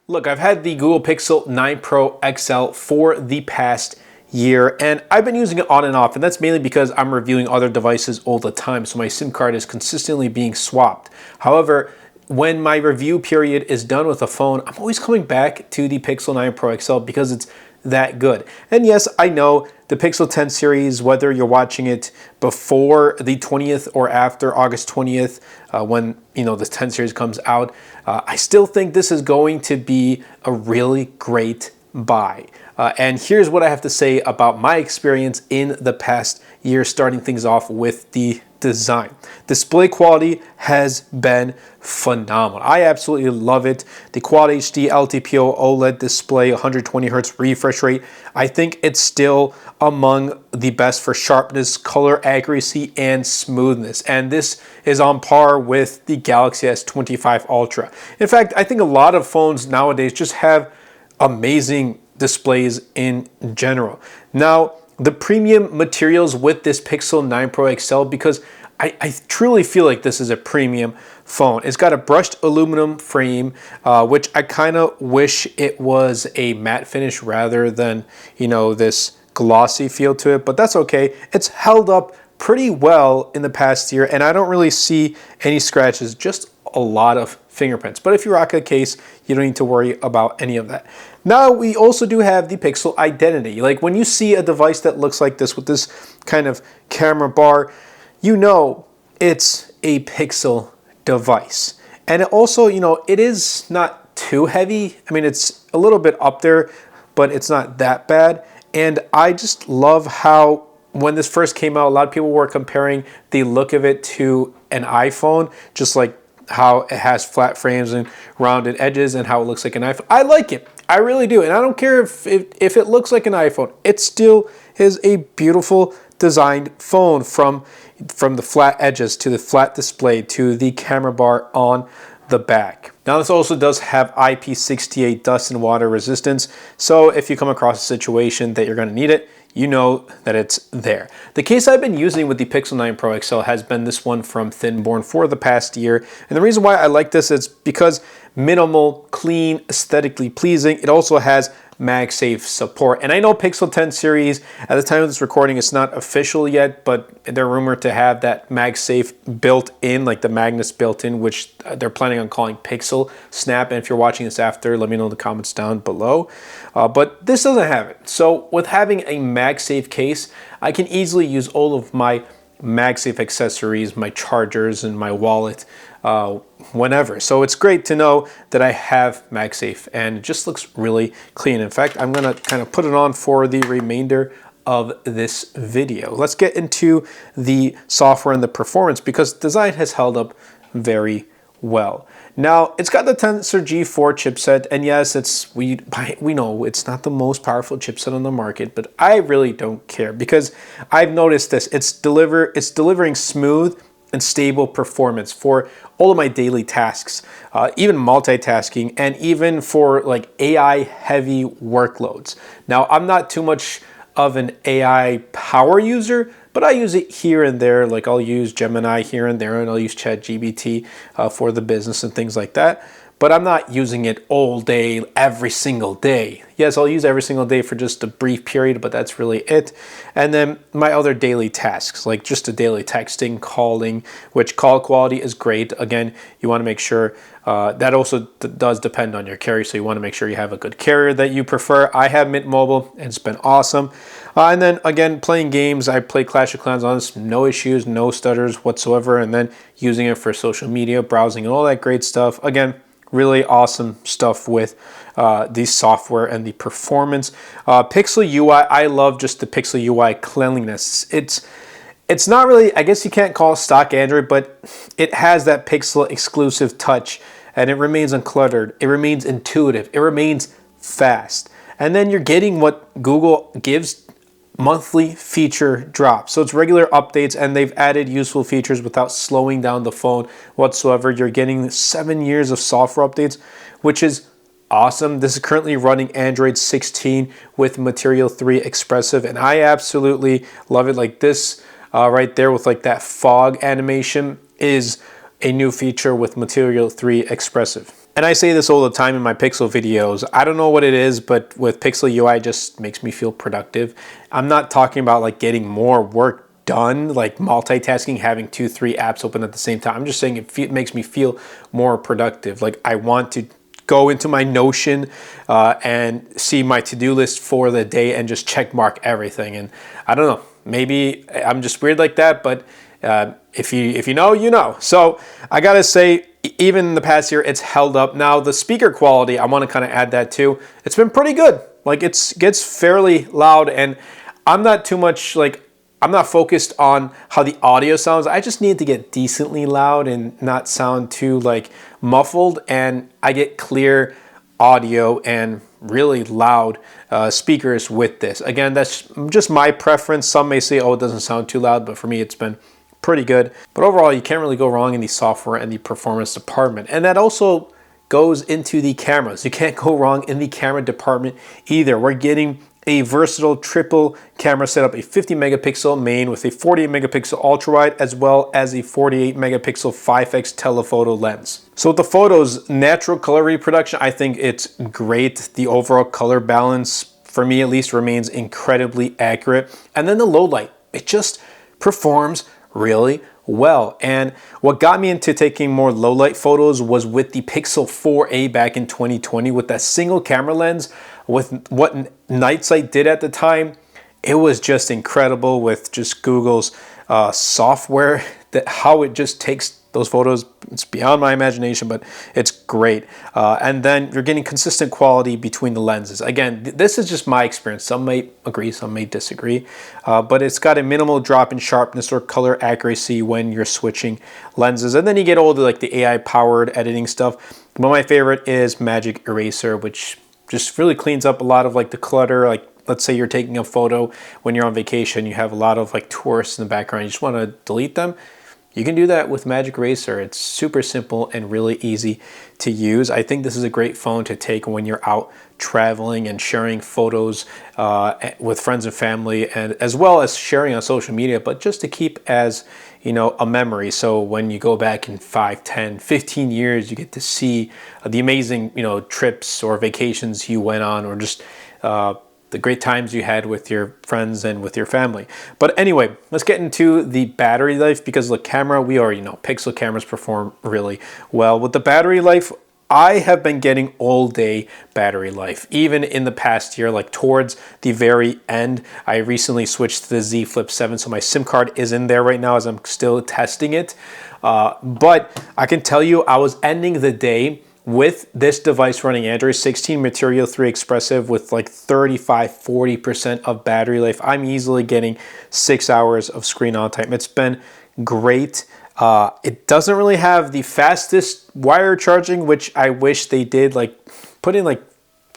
Look, I've had the Google Pixel 9 Pro XL for the past year, and I've been using it on and off, and that's mainly because I'm reviewing other devices all the time, so my SIM card is consistently being swapped. However, when my review period is done with a phone, I'm always coming back to the Pixel 9 Pro XL because it's that good. And yes, I know the Pixel 10 series, whether you're watching it before the 20th or after August 20th, when the 10 series comes out, I still think this is going to be a really great buy. And here's what I have to say about my experience in the past year, starting things off with the design. Display quality has been phenomenal. I absolutely love it. The Quad HD LTPO OLED display, 120 Hz refresh rate. I think it's still among the best for sharpness, color accuracy, and smoothness. And this is on par with the Galaxy S25 Ultra. In fact, I think a lot of phones nowadays just have amazing displays in general. Now, the premium materials with this Pixel 9 Pro XL, because I truly feel like this is a premium phone. It's got a brushed aluminum frame, which I kind of wish it was a matte finish rather than, this glossy feel to it, but that's okay. It's held up pretty well in the past year, and I don't really see any scratches, just a lot of fingerprints. But if you rock a case, you don't need to worry about any of that. Now, we also do have the Pixel Identity. Like when you see a device that looks like this with this kind of camera bar, you know it's a Pixel device. And it also, it is not too heavy. I mean, it's a little bit up there, but it's not that bad. And I just love how when this first came out, a lot of people were comparing the look of it to an iPhone, just like how it has flat frames and rounded edges and how it looks like an iPhone. I like it. I really do. And I don't care if it looks like an iPhone. It still is a beautiful designed phone, from the flat edges to the flat display to the camera bar on the back. Now, this also does have IP68 dust and water resistance. So if you come across a situation that you're going to need it, you know that it's there. The case I've been using with the Pixel 9 Pro XL has been this one from Thinborn for the past year. And the reason why I like this is because minimal, clean, aesthetically pleasing. It also has MagSafe support. And I know Pixel 10 series, at the time of this recording, it's not official yet, but they're rumored to have that MagSafe built in, like the magnets built in, which they're planning on calling Pixel Snap. And if you're watching this after, let me know in the comments down below. But this doesn't have it. So with having a MagSafe case, I can easily use all of my MagSafe accessories, my chargers, and my wallet whenever. So it's great to know that I have MagSafe, and it just looks really clean. In fact, I'm gonna kind of put it on for the remainder of this video. Let's get into the software and the performance, because design has held up very well. Now, it's got the Tensor G4 chipset, and yes, we know it's not the most powerful chipset on the market, but I really don't care, because I've noticed this. It's delivering smooth and stable performance for all of my daily tasks, even multitasking, and even for like AI heavy workloads. Now, I'm not too much of an AI power user, but I use it here and there. Like I'll use Gemini here and there, and I'll use ChatGPT for the business and things like that. But I'm not using it all day, every single day. Yes, I'll use every single day for just a brief period, but that's really it. And then my other daily tasks, like just a daily texting, calling, which call quality is great. Again, you want to make sure that also does depend on your carrier. So you want to make sure you have a good carrier that you prefer. I have Mint Mobile, and it's been awesome. And then again, playing games, I play Clash of Clans on this, no issues, no stutters whatsoever. And then using it for social media, browsing, and all that great stuff. Again, really awesome stuff with the software and the performance. Pixel UI, I love just the Pixel UI cleanliness. It's not really, I guess you can't call it stock Android, but it has that Pixel exclusive touch, and it remains uncluttered. It remains intuitive. It remains fast. And then you're getting what Google gives: monthly feature drops. So it's regular updates, and they've added useful features without slowing down the phone whatsoever. You're getting 7 years of software updates, which is awesome. This is currently running Android 16 with Material 3 Expressive, and I absolutely love it. Like this right there with like that fog animation is a new feature with Material 3 Expressive. And I say this all the time in my Pixel videos. I don't know what it is, but with Pixel UI, it just makes me feel productive. I'm not talking about like getting more work done, like multitasking, having 2-3 apps open at the same time. I'm just saying it makes me feel more productive. Like I want to go into my Notion and see my to-do list for the day and just check mark everything. And I don't know, maybe I'm just weird like that, but if you know, you know. So I gotta say, even in the past year, it's held up. Now the speaker quality, I want to kind of add that too. It's been pretty good. Like it gets fairly loud, and I'm not too much like, I'm not focused on how the audio sounds. I just need to get decently loud and not sound too like muffled, and I get clear audio and really loud speakers with this. Again, that's just my preference. Some may say, oh, it doesn't sound too loud, but for me, it's been pretty good. But overall, you can't really go wrong in the software and the performance department. And that also goes into the cameras. You can't go wrong in the camera department either. We're getting a versatile triple camera setup, a 50 megapixel main with a 48 megapixel ultra wide, as well as a 48 megapixel 5x telephoto lens. So with the photos, natural color reproduction, I think it's great. The overall color balance, for me at least, remains incredibly accurate. And then the low light, it just performs really well. And what got me into taking more low light photos was with the Pixel 4a back in 2020 with that single camera lens. With what Night Sight did at the time, it was just incredible with just Google's software, that how it just takes those photos. It's beyond my imagination, but it's great. And then you're getting consistent quality between the lenses. Again, this is just my experience. Some may agree, some may disagree, but it's got a minimal drop in sharpness or color accuracy when you're switching lenses. And then you get all the like the AI powered editing stuff. But my favorite is Magic Eraser, which just really cleans up a lot of like the clutter. Like let's say you're taking a photo when you're on vacation, you have a lot of like tourists in the background, you just want to delete them. You can do that with Magic Eraser. It's super simple and really easy to use. I think this is a great phone to take when you're out traveling and sharing photos with friends and family, and as well as sharing on social media, but just to keep as, you know, a memory. So when you go back in 5, 10, 15 years, you get to see the amazing, you know, trips or vacations you went on, or just the great times you had with your friends and with your family. But anyway, let's get into the battery life, because the camera, we already know Pixel cameras perform really well. With the battery life, I have been getting all day battery life, even in the past year, like towards the very end. I recently switched to the Z Flip 7, so my SIM card is in there right now as I'm still testing it. But I can tell you, I was ending the day with this device running Android 16 Material 3 Expressive with like 35–40% of battery life. I'm easily getting 6 hours of screen on time. It's been great. It doesn't really have the fastest wire charging, which I wish they did, like put in like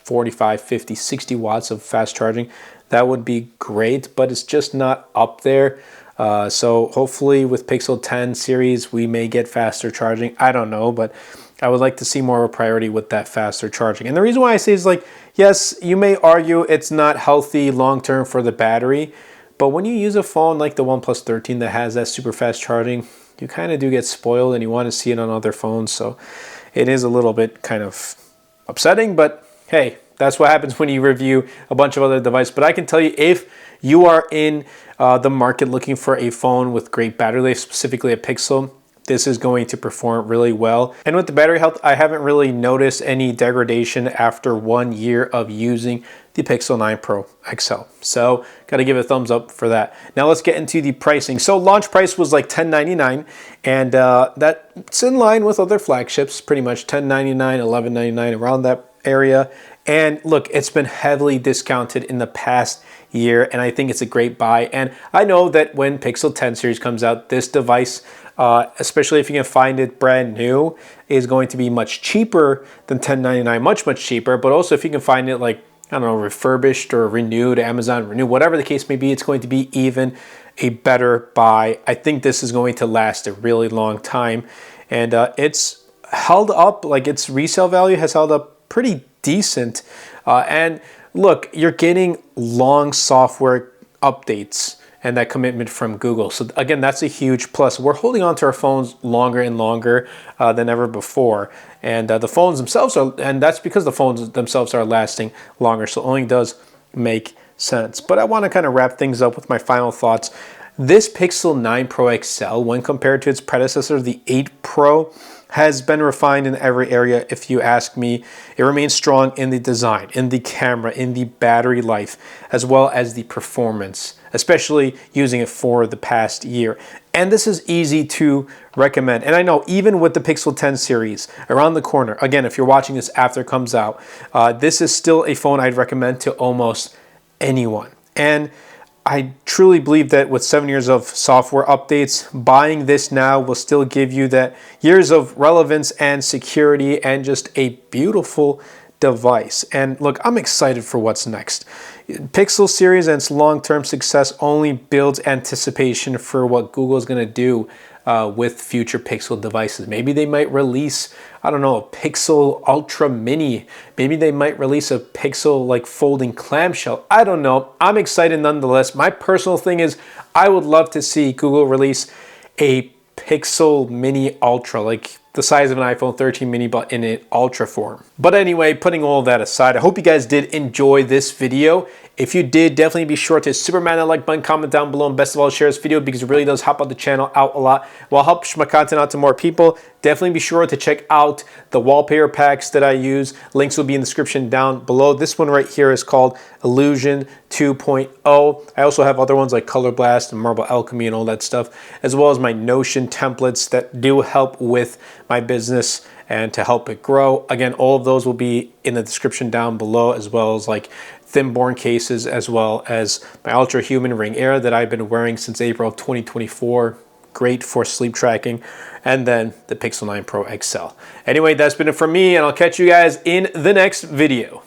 45, 50, 60 watts of fast charging. That would be great, but it's just not up there. So hopefully with Pixel 10 series, we may get faster charging. I don't know, but I would like to see more of a priority with that faster charging. And the reason why I say is, like, yes, you may argue it's not healthy long-term for the battery, but when you use a phone like the OnePlus 13 that has that super fast charging, you kind of do get spoiled and you want to see it on other phones. So it is a little bit kind of upsetting, but hey, that's what happens when you review a bunch of other devices. But I can tell you, if you are in the market looking for a phone with great battery life, specifically a Pixel, this is going to perform really well. And with the battery health, I haven't really noticed any degradation after 1 year of using the Pixel 9 Pro XL. So gotta give it a thumbs up for that. Now let's get into the pricing. So launch price was like $10.99, and that's in line with other flagships, pretty much $10.99, $11.99, around that area. And look, it's been heavily discounted in the past year, and I think it's a great buy. And I know that when Pixel 10 series comes out, this device, especially if you can find it brand new, is going to be much cheaper than $10.99, much cheaper. But also if you can find it like, I don't know, refurbished or renewed, Amazon renewed, whatever the case may be, it's going to be even a better buy. I think this is going to last a really long time, and it's held up, like its resale value has held up pretty decent. And look, you're getting long software updates and that commitment from Google. So again, that's a huge plus. We're holding on to our phones longer and longer than ever before. And the phones themselves are, and that's because the phones themselves are lasting longer. So it only does make sense. But I want to kind of wrap things up with my final thoughts. This Pixel 9 Pro XL, when compared to its predecessor, the 8 Pro, has been refined in every area, if you ask me. It remains strong in the design, in the camera, in the battery life, as well as the performance, especially using it for the past year. And this is easy to recommend. And I know even with the Pixel 10 series around the corner, again, if you're watching this after it comes out, this is still a phone I'd recommend to almost anyone. And I truly believe that with 7 years of software updates, buying this now will still give you that years of relevance and security and just a beautiful device. And look, I'm excited for what's next. Pixel series and its long-term success only builds anticipation for what Google is going to do with future Pixel devices. Maybe they might release, I don't know, a Pixel Ultra Mini. Maybe they might release a Pixel like folding clamshell. I don't know. I'm excited nonetheless. My personal thing is I would love to see Google release a Pixel Mini Ultra, like the size of an iPhone 13 mini, but in an Ultra form. But anyway, putting all of that aside, I hope you guys did enjoy this video. If you did, definitely be sure to superman that like button, comment down below, and best of all, share this video because it really does help out the channel out a lot. Will help push my content out to more people. Definitely be sure to check out the wallpaper packs that I use. Links will be in the description down below. This one right here is called Illusion 2.0. I also have other ones like Color Blast and Marble Alchemy and all that stuff, as well as my Notion templates that do help with my business and to help it grow. Again, all of those will be in the description down below, as well as like thin-born cases, as well as my Ultra Human Ring Air that I've been wearing since April of 2024. Great for sleep tracking. And then the Pixel 9 Pro XL. Anyway, that's been it from me, and I'll catch you guys in the next video.